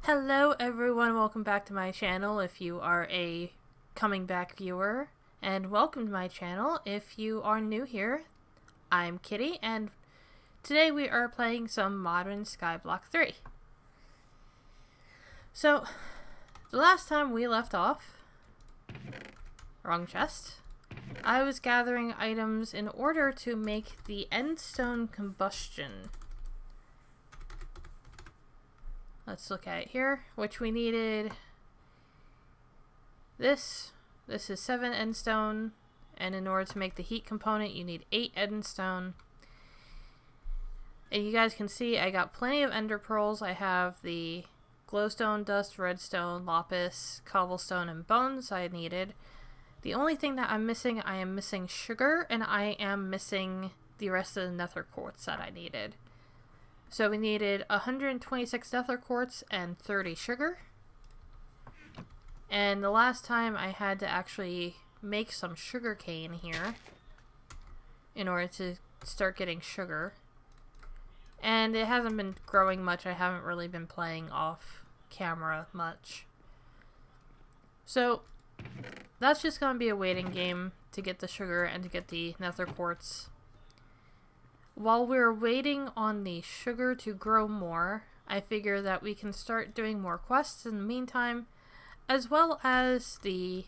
Hello everyone, welcome back to my channel if you are a coming back viewer, and welcome to my channel if you are new here. I'm Kitty, and today we are playing some modern Skyblock 3. So, the last time we left off, wrong chest, I was gathering items in order to make the endstone combustion. Let's look at it here, which we needed this. This is 7 endstone, and in order to make the heat component, you need 8 endstone. And you guys can see I got plenty of ender pearls. I have the glowstone, dust, redstone, lapis, cobblestone, and bones I needed. The only thing that I'm missing, I am missing sugar, and I am missing the rest of the nether quartz that I needed. So we needed 126 nether quartz and 30 sugar. And the last time I had to actually make some sugar cane here in order to start getting sugar. And it hasn't been growing much. I haven't really been playing off camera much. So that's just going to be a waiting game to get the sugar and to get the nether quartz. While we're waiting on the sugar to grow more, I figure that we can start doing more quests in the meantime, as well as the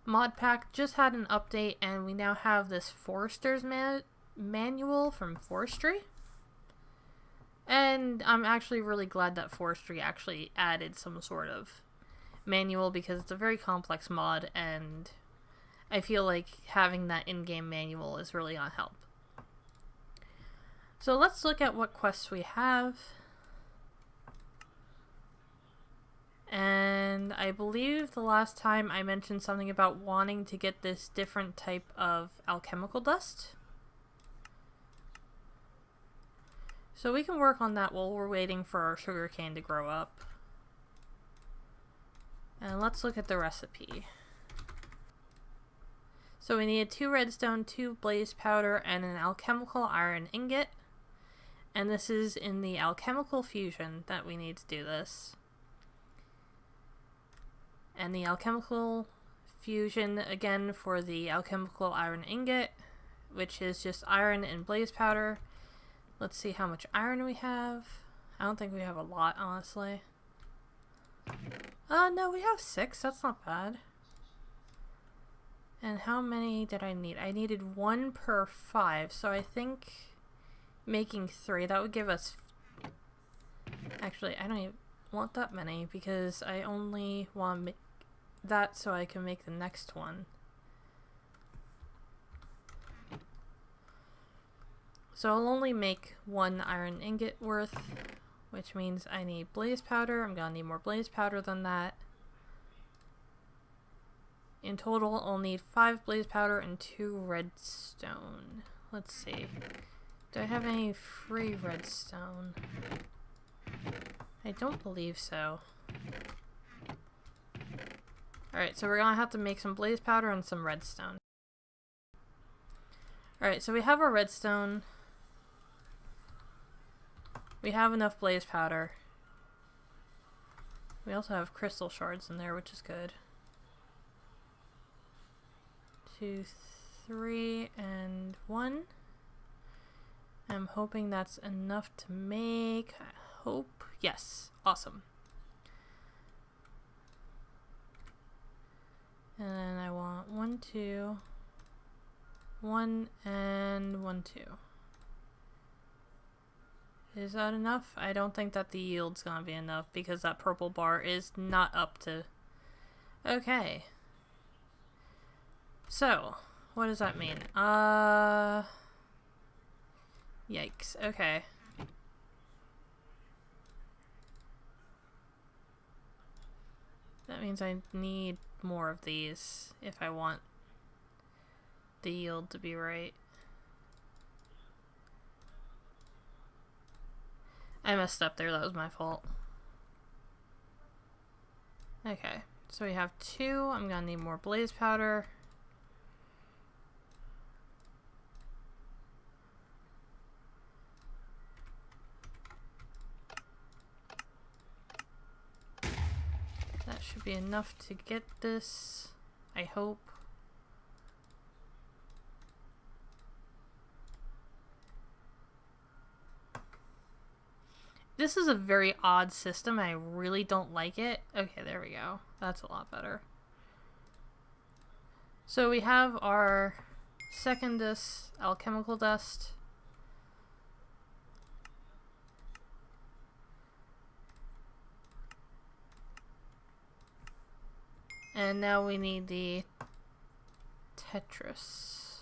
mod pack just had an update and we now have this forester's manual from forestry. And I'm actually really glad that forestry actually added some sort of manual because it's a very complex mod and I feel like having that in-game manual is really gonna help. So let's look at what quests we have. And I believe the last time I mentioned something about wanting to get this different type of alchemical dust. So we can work on that while we're waiting for our sugarcane to grow up. And let's look at the recipe. So we need 2 redstone, 2 blaze powder, and an alchemical iron ingot. And this is in the alchemical fusion that we need to do this. And the alchemical fusion, again, for the alchemical iron ingot, which is just iron and blaze powder. Let's see how much iron we have. I don't think we have a lot, honestly. No, we have 6. That's not bad. And how many did I need? I needed 1 per 5, so I think making 3, that would give us... Actually, I don't even want that many because I only want to make that so I can make the next one. So I'll only make 1 iron ingot worth, which means I need blaze powder. I'm gonna need more blaze powder than that. In total, I'll need 5 blaze powder and 2 redstone. Let's see. Do I have any free redstone? I don't believe so. Alright, so we're gonna have to make some blaze powder and some redstone. Alright, so we have our redstone. We have enough blaze powder. We also have crystal shards in there, which is good. 2, 3, and 1. I'm hoping that's enough to make. I hope. Yes. Awesome. And then I want 1, 2. 1 and 1, 2. Is that enough? I don't think that the yield's gonna be enough because that purple bar is not up to... Okay. So, what does that mean? Yikes, okay. That means I need more of these if I want the yield to be right. I messed up there, that was my fault. Okay, so we have 2. I'm gonna need more blaze powder. Should be enough to get this, I hope. This is a very odd system. I really don't like it. Okay, there we go. That's a lot better. So we have our secondus alchemical dust. And now we need the tetris,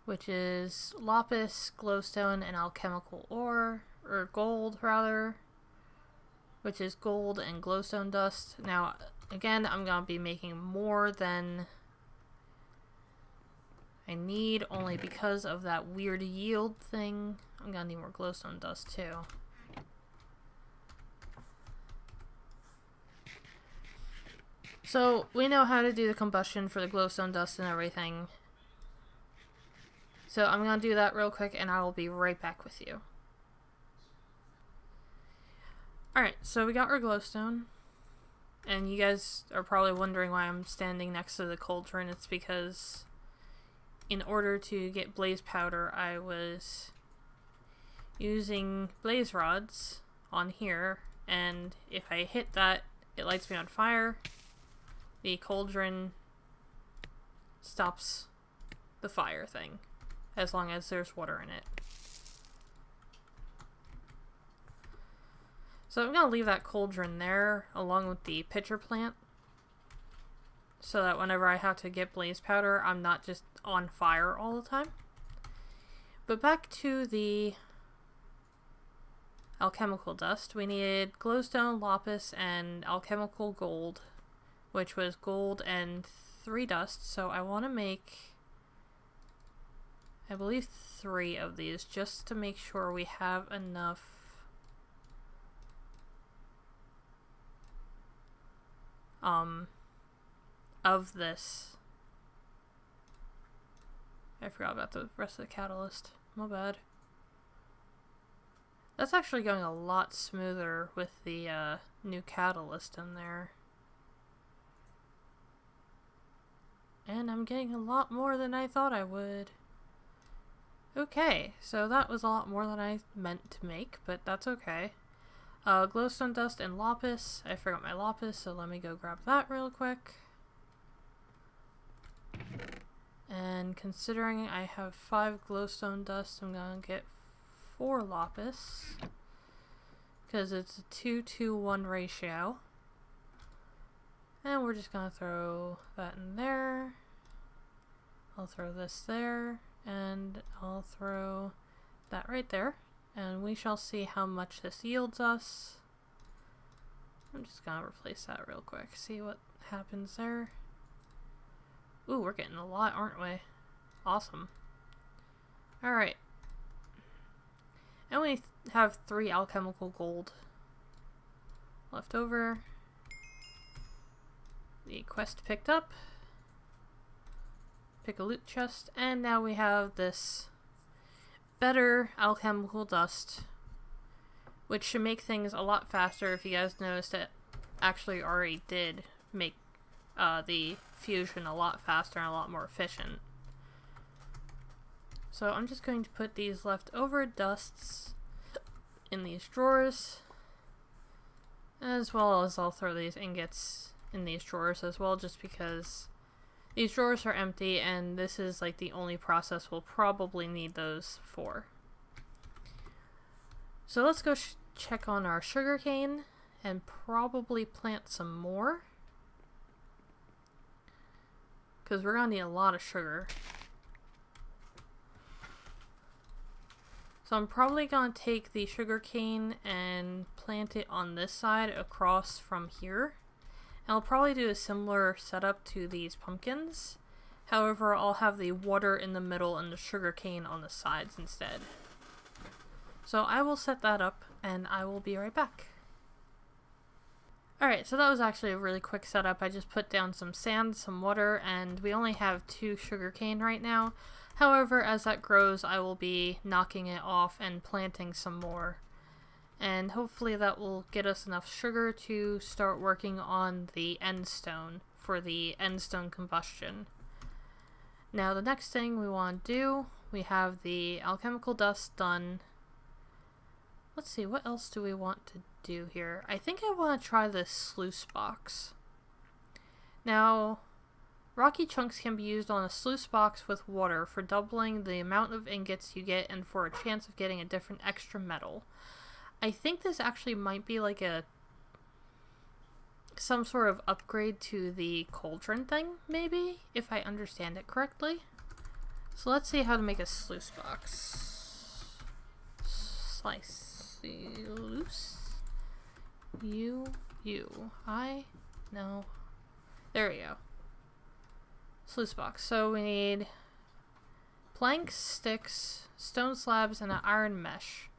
which is lapis, glowstone, and alchemical ore, or gold rather, which is gold and glowstone dust. Now, again, I'm gonna be making more than I need, only because of that weird yield thing. I'm gonna need more glowstone dust too. So, we know how to do the combustion for the glowstone dust and everything. So, I'm gonna do that real quick and I will be right back with you. Alright, so we got our glowstone. And you guys are probably wondering why I'm standing next to the cauldron. It's because in order to get blaze powder, I was using blaze rods on here. And if I hit that, it lights me on fire. The cauldron stops the fire thing, as long as there's water in it. So I'm going to leave that cauldron there, along with the pitcher plant, so that whenever I have to get blaze powder, I'm not just on fire all the time. But back to the alchemical dust, we needed glowstone, lapis, and alchemical gold, which was gold and 3 dust. So I want to make, I believe, 3 of these, just to make sure we have enough of this. I forgot about the rest of the catalyst. My bad. That's actually going a lot smoother with the new catalyst in there. And I'm getting a lot more than I thought I would. Okay, so that was a lot more than I meant to make, but that's okay. Glowstone dust and lapis. I forgot my lapis, so let me go grab that real quick. And considering I have 5 glowstone dust, I'm gonna get 4 lapis, because it's a 2-to-1 ratio. And we're just gonna throw that in there. I'll throw this there, and I'll throw that right there. And we shall see how much this yields us. I'm just gonna replace that real quick, see what happens there. Ooh, we're getting a lot, aren't we? Awesome. Alright. And we have 3 alchemical gold left over. The quest picked up. Pick a loot chest. And now we have this better alchemical dust, which should make things a lot faster. If you guys noticed, it actually already did make the fusion a lot faster and a lot more efficient. So I'm just going to put these leftover dusts in these drawers, as well as I'll throw these ingots in these drawers as well, just because these drawers are empty and this is like the only process we'll probably need those for. So let's go check on our sugarcane and probably plant some more, because we're gonna need a lot of sugar. So I'm probably gonna take the sugarcane and plant it on this side across from here. And I'll probably do a similar setup to these pumpkins. However, I'll have the water in the middle and the sugarcane on the sides instead. So I will set that up and I will be right back. Alright, so that was actually a really quick setup. I just put down some sand, some water, and we only have 2 sugarcane right now. However, as that grows, I will be knocking it off and planting some more. And hopefully that will get us enough sugar to start working on the end stone for the end stone combustion. Now the next thing we want to do, we have the alchemical dust done. Let's see, what else do we want to do here? I think I want to try this sluice box. Now, rocky chunks can be used on a sluice box with water for doubling the amount of ingots you get and for a chance of getting a different extra metal. I think this actually might be like some sort of upgrade to the cauldron thing, maybe, if I understand it correctly. So let's see how to make a sluice box. Slice. Loose. No. There we go. Sluice box. So we need planks, sticks, stone slabs, and an iron mesh,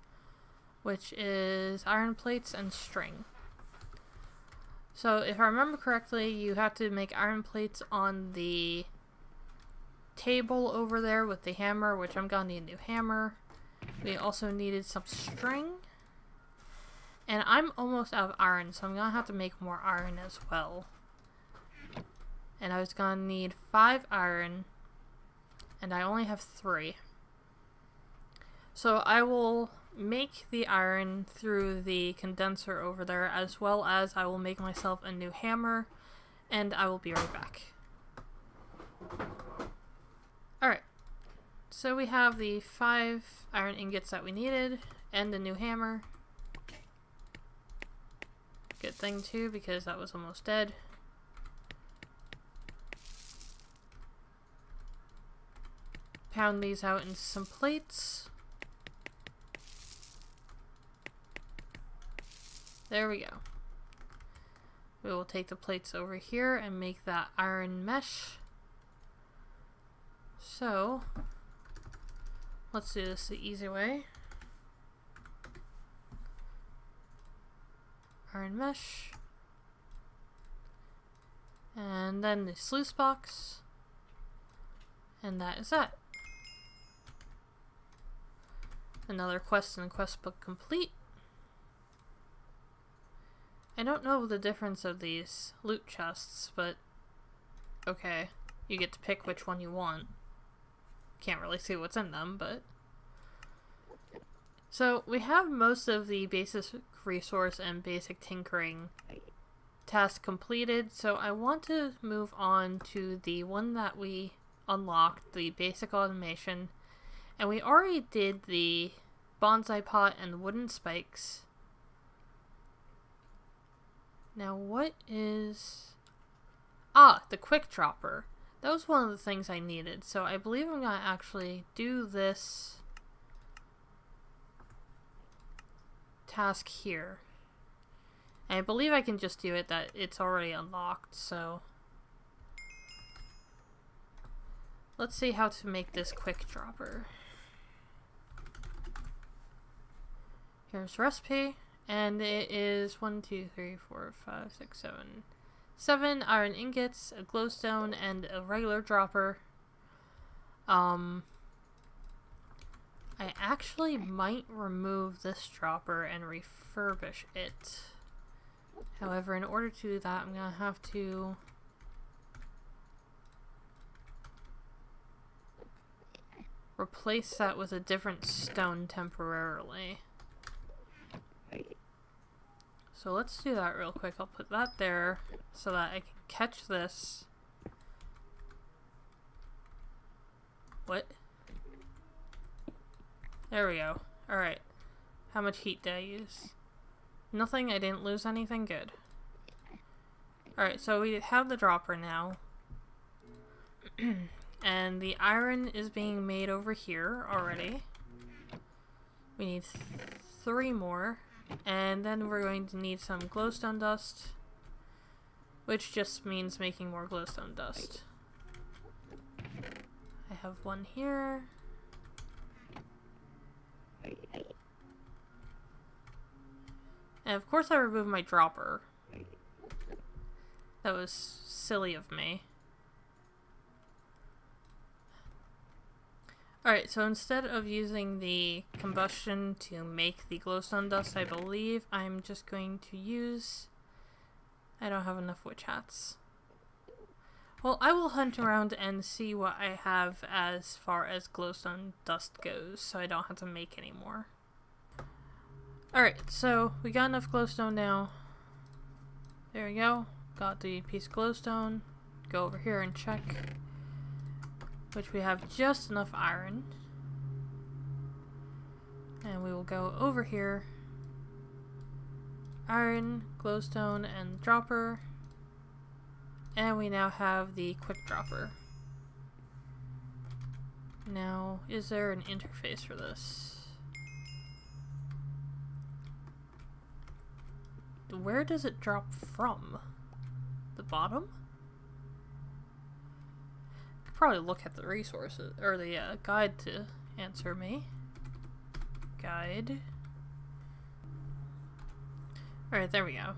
which is iron plates and string. So if I remember correctly, you have to make iron plates on the table over there with the hammer, which I'm gonna need a new hammer. We also needed some string. And I'm almost out of iron, so I'm gonna have to make more iron as well. And I was gonna need 5 iron, and I only have 3. So I will make the iron through the condenser over there, as well as I will make myself a new hammer, and I will be right back. Alright, so we have the 5 iron ingots that we needed, and the new hammer. Good thing too, because that was almost dead. Pound these out into some plates. There we go. We will take the plates over here and make that iron mesh. So, let's do this the easy way. Iron mesh. And then the sluice box. And that is that. Another quest in the quest book complete. I don't know the difference of these loot chests, but okay. You get to pick which one you want. Can't really see what's in them, but... So, we have most of the basic resource and basic tinkering tasks completed, so I want to move on to the one that we unlocked, the basic automation. And we already did the bonsai pot and wooden spikes. Now what is... Ah, the quick dropper. That was one of the things I needed, so I believe I'm going to actually do this task here. And I believe I can just do it, that it's already unlocked, so... Let's see how to make this quick dropper. Here's recipe, and it is 1, 2, 3, 4, 5, 6, 7. 7 iron ingots, a glowstone, and a regular dropper. I actually might remove this dropper and refurbish it. However, in order to do that, I'm gonna have to replace that with a different stone temporarily. So let's do that real quick. I'll put that there so that I can catch this. What? There we go. Alright. How much heat did I use? Nothing. I didn't lose anything. Good. Alright, so we have the dropper now. And the iron is being made over here already. We need 3 more. And then we're going to need some glowstone dust, which just means making more glowstone dust. I have 1 here. And of course I removed my dropper. That was silly of me. Alright, so instead of using the combustion to make the glowstone dust, I believe I'm just going to use... I don't have enough witch hats. Well, I will hunt around and see what I have as far as glowstone dust goes, so I don't have to make any more. Alright, so we got enough glowstone now. There we go. Got the piece of glowstone. Go over here and check. Which we have just enough iron. And we will go over here. Iron, glowstone, and dropper. And we now have the quick dropper. Now, is there an interface for this? Where does it drop from? The bottom? I could probably look at the resources, or the guide to answer me. Guide. Alright, there we go.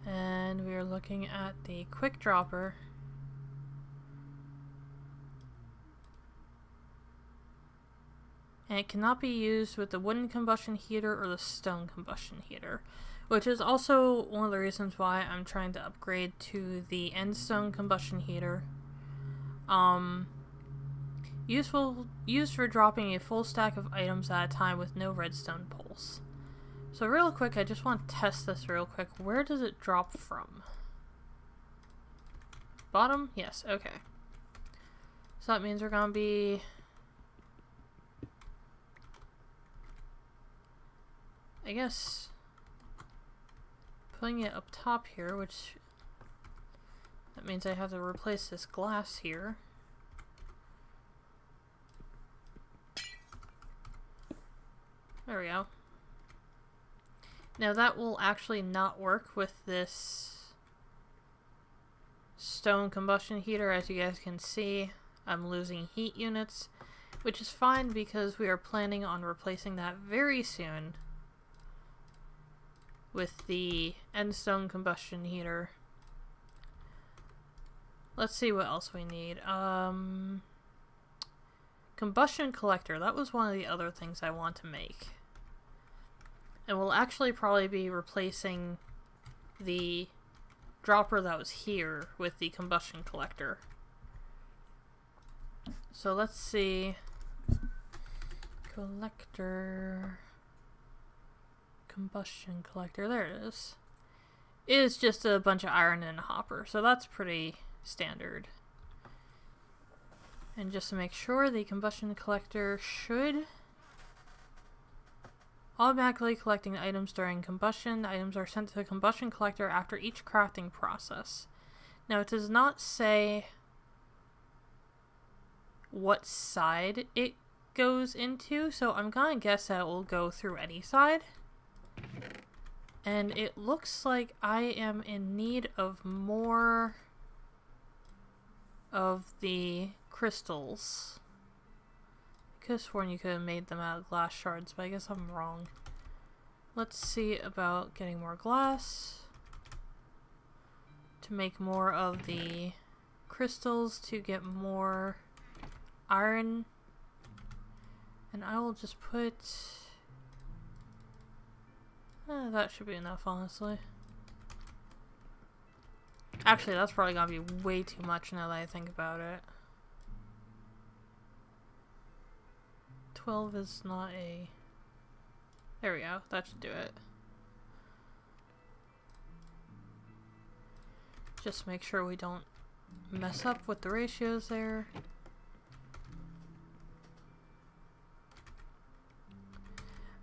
And we are looking at the quick dropper. And it cannot be used with the wooden combustion heater or the stone combustion heater, which is also one of the reasons why I'm trying to upgrade to the endstone combustion heater. Used for dropping a full stack of items at a time with no redstone poles. So real quick, I just want to test this real quick. Where does it drop from? Bottom? Yes, okay. So that means we're gonna be... I guess putting it up top here, which that means I have to replace this glass here. There we go. Now that will actually not work with this stone combustion heater. As you guys can see, I'm losing heat units, which is fine because we are planning on replacing that very soon with the endstone combustion heater. Let's see what else we need. Combustion collector. That was one of the other things I want to make. And we'll actually probably be replacing the dropper that was here with the combustion collector. So let's see. Collector. Combustion collector. There it is. It is just a bunch of iron in a hopper, so that's pretty standard. And just to make sure, the combustion collector should automatically collecting items during combustion. Items are sent to the combustion collector after each crafting process. Now it does not say what side it goes into, so I'm gonna guess that it will go through any side. And it looks like I am in need of more of the crystals. I could have sworn you could have made them out of glass shards, but I guess I'm wrong. Let's see about getting more glass to make more of the crystals to get more iron. And I will just put... that should be enough, honestly. Actually, that's probably gonna be way too much now that I think about it. 12 is not a... There we go, that should do it. Just make sure we don't mess up with the ratios there.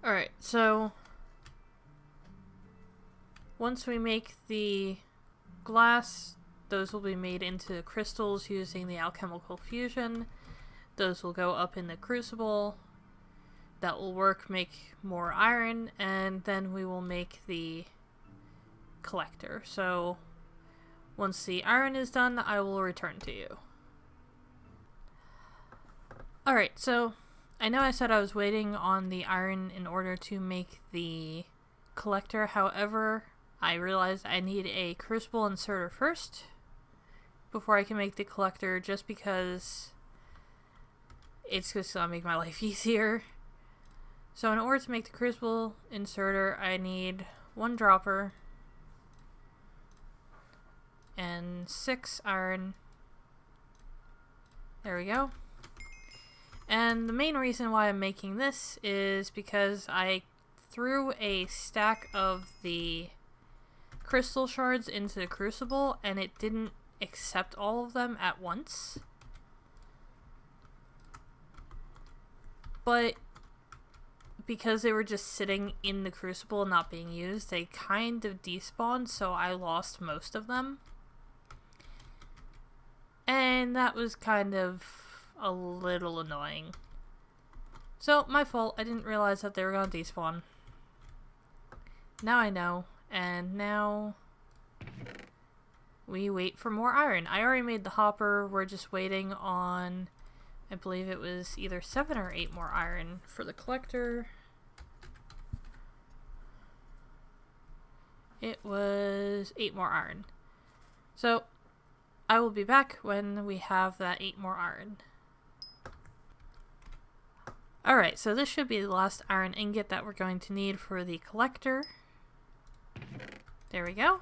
Alright, so once we make the glass, those will be made into crystals using the alchemical fusion. Those will go up in the crucible. That will work, make more iron, and then we will make the collector. So once the iron is done, I will return to you. Alright, so I know I said I was waiting on the iron in order to make the collector. However, I realized I need a crucible inserter first before I can make the collector, just because it's just gonna make my life easier. So in order to make the crucible inserter, I need 1 dropper and 6 iron. There we go. And the main reason why I'm making this is because I threw a stack of the crystal shards into the crucible and it didn't accept all of them at once. But because they were just sitting in the crucible and not being used, they kind of despawned, so I lost most of them. And that was kind of a little annoying. So, my fault. I didn't realize that they were going to despawn. Now I know. And now we wait for more iron. I already made the hopper. We're just waiting on, I believe it was either 7 or 8 more iron for the collector. It was 8 more iron. So, I will be back when we have that 8 more iron. Alright, so this should be the last iron ingot that we're going to need for the collector. There we go.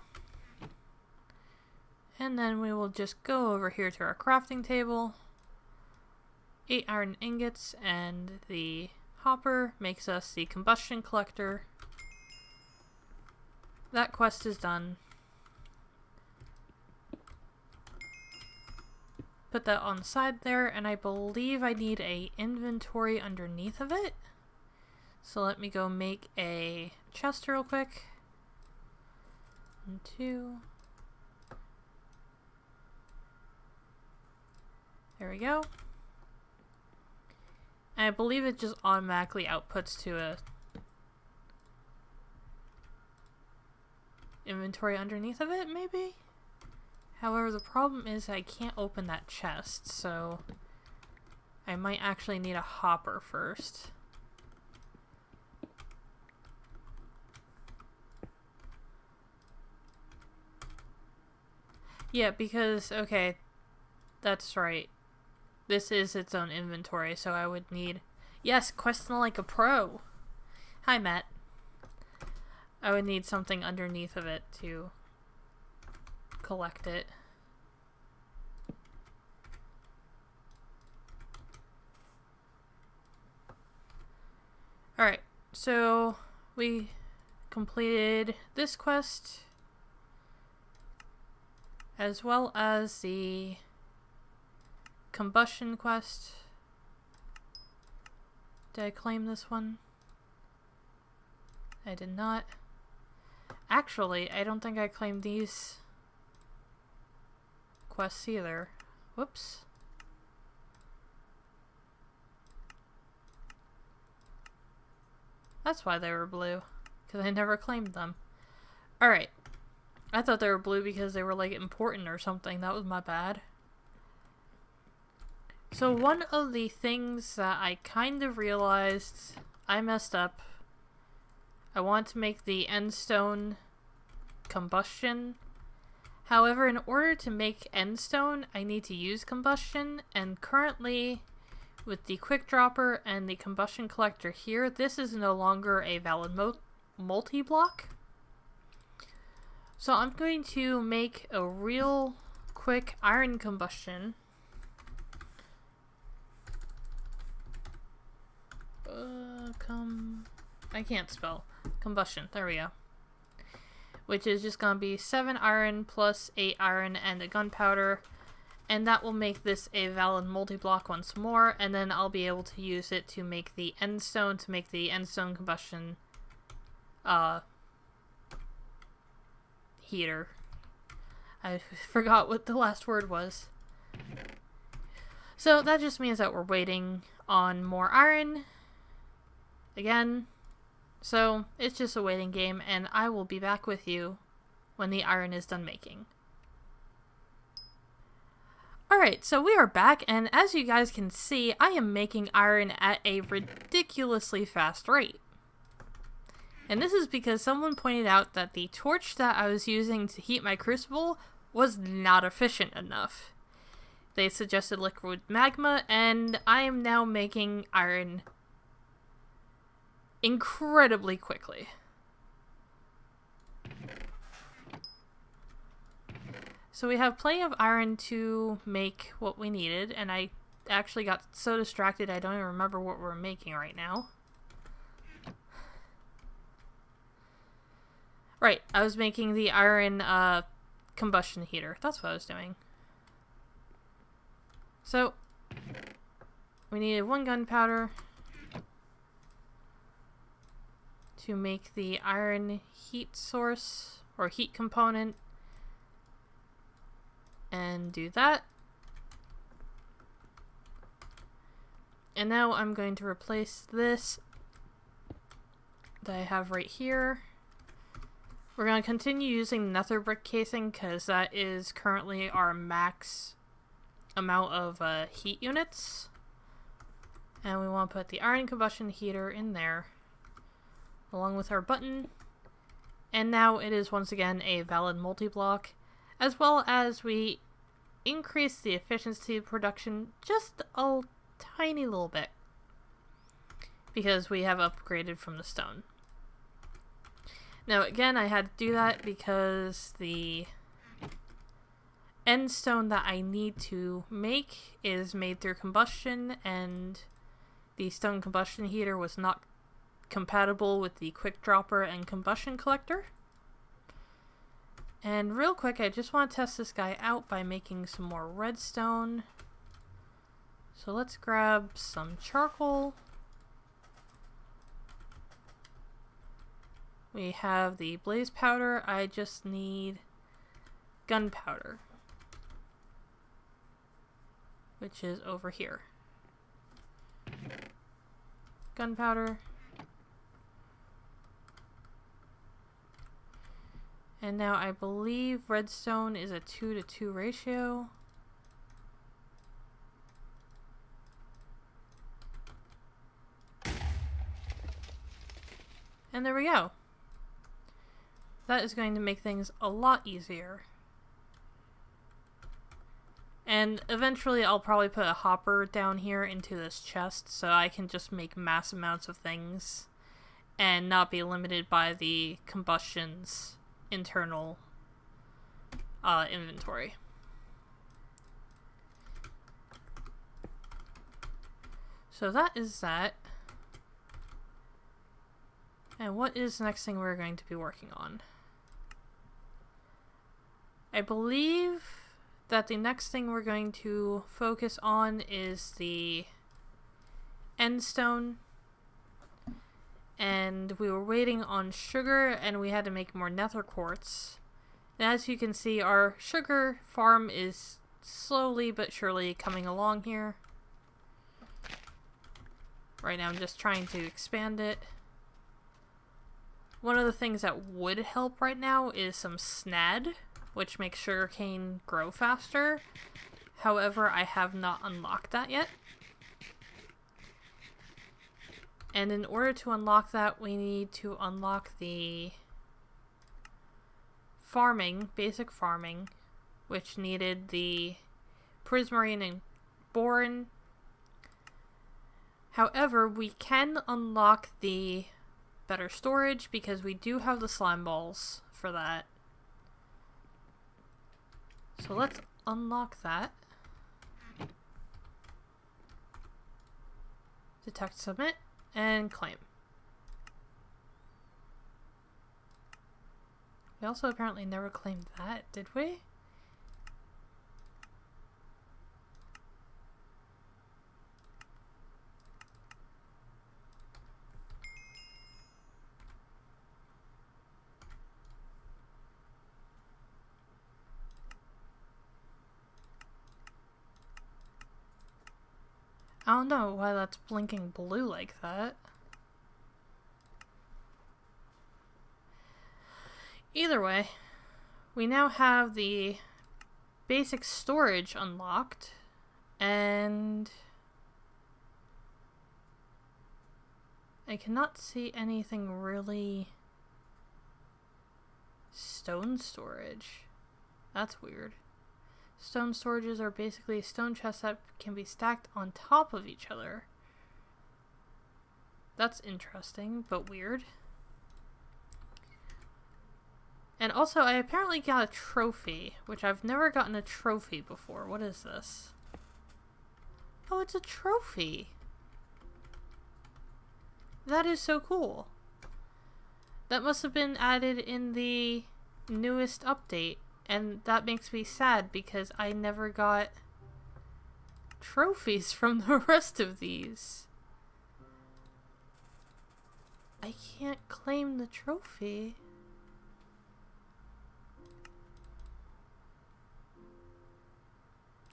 And then we will just go over here to our crafting table. 8 iron ingots, and the hopper makes us the combustion collector. That quest is done. Put that on the side there, and I believe I need a inventory underneath of it. So let me go make a chest real quick. 1, 2. There we go. And I believe it just automatically outputs to a inventory underneath of it, maybe? However, the problem is I can't open that chest, so I might actually need a hopper first. Yeah, because, okay, that's right. This is its own inventory, so I would need... Yes, questing like a pro! Hi, Matt. I would need something underneath of it to collect it. Alright, so we completed this quest as well as the combustion quest. Did I claim this one? I did not. Actually, I don't think I claimed these quests either. Whoops. That's why they were blue, because I never claimed them. Alright. I thought they were blue because they were like important or something. That was my bad. So one of the things that I kind of realized I messed up. I want to make the endstone combustion. However, in order to make endstone, I need to use combustion, and currently with the quick dropper and the combustion collector here, this is no longer a valid multi-block. So I'm going to make a real quick iron combustion. I can't spell. Combustion. There we go. Which is just going to be 7 iron plus 8 iron and a gunpowder. And that will make this a valid multi-block once more. And then I'll be able to use it to make the endstone, to make the endstone combustion heater. I forgot what the last word was. So that just means that we're waiting on more iron. Again. So it's just a waiting game, and I will be back with you when the iron is done making. Alright, so we are back, and as you guys can see, I am making iron at a ridiculously fast rate. And this is because someone pointed out that the torch that I was using to heat my crucible was not efficient enough. They suggested liquid magma, and I am now making iron incredibly quickly. So we have plenty of iron to make what we needed, and I actually got so distracted I don't even remember what we're making right now. Right, I was making the iron combustion heater. That's what I was doing. So, we needed 1 gunpowder to make the iron heat source, or heat component, and do that. And now I'm going to replace this that I have right here. We're going to continue using nether brick casing because that is currently our max amount of heat units. And we want to put the iron combustion heater in there along with our button. And now it is once again a valid multi-block, as well as we increase the efficiency of production just a tiny little bit because we have upgraded from the stone. Now again, I had to do that because the end stone that I need to make is made through combustion, and the stone combustion heater was not compatible with the quick dropper and combustion collector. And real quick, I just want to test this guy out by making some more redstone. So let's grab some charcoal. We have the blaze powder. I just need gunpowder, which is over here. Gunpowder. And now I believe redstone is a 2:2 ratio. And there we go. That is going to make things a lot easier. And eventually I'll probably put a hopper down here into this chest so I can just make mass amounts of things and not be limited by the combustion's internal inventory. So that is that. And what is the next thing we're going to be working on? I believe that the next thing we're going to focus on is the end stone. And we were waiting on sugar, and we had to make more nether quartz. And as you can see, our sugar farm is slowly but surely coming along here. Right now I'm just trying to expand it. One of the things that would help right now is some snad, which makes sugarcane grow faster. However, I have not unlocked that yet. And in order to unlock that, we need to unlock the farming, basic farming, which needed the prismarine and boron. However, we can unlock the better storage because we do have the slime balls for that. So let's unlock that. Detect, submit, and claim. We also apparently never claimed that, did we? I don't know why that's blinking blue like that. Either way, we now have the basic storage unlocked, and I cannot see anything really stone storage. That's weird. Stone storages are basically stone chests that can be stacked on top of each other. That's interesting, but weird. And also, I apparently got a trophy, which I've never gotten a trophy before. What is this? Oh, it's a trophy! That is so cool. That must have been added in the newest update, and that makes me sad because I never got trophies from the rest of these. I can't claim the trophy.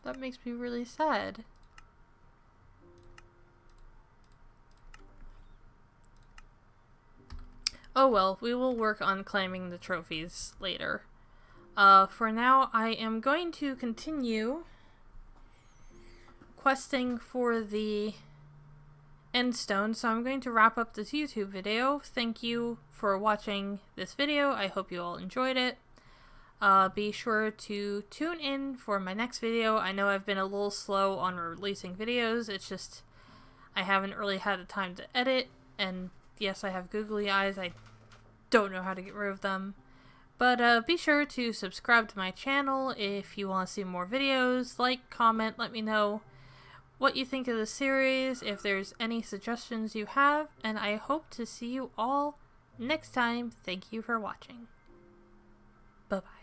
That makes me really sad. Oh well, we will work on claiming the trophies later. For now, I am going to continue questing for the endstone, so I'm going to wrap up this YouTube video. Thank you for watching this video. I hope you all enjoyed it. Be sure to tune in for my next video. I know I've been a little slow on releasing videos. It's just I haven't really had the time to edit, and yes, I have googly eyes. I don't know how to get rid of them. But be sure to subscribe to my channel if you want to see more videos. Like, comment, let me know what you think of the series, if there's any suggestions you have, and I hope to see you all next time. Thank you for watching. Bye-bye.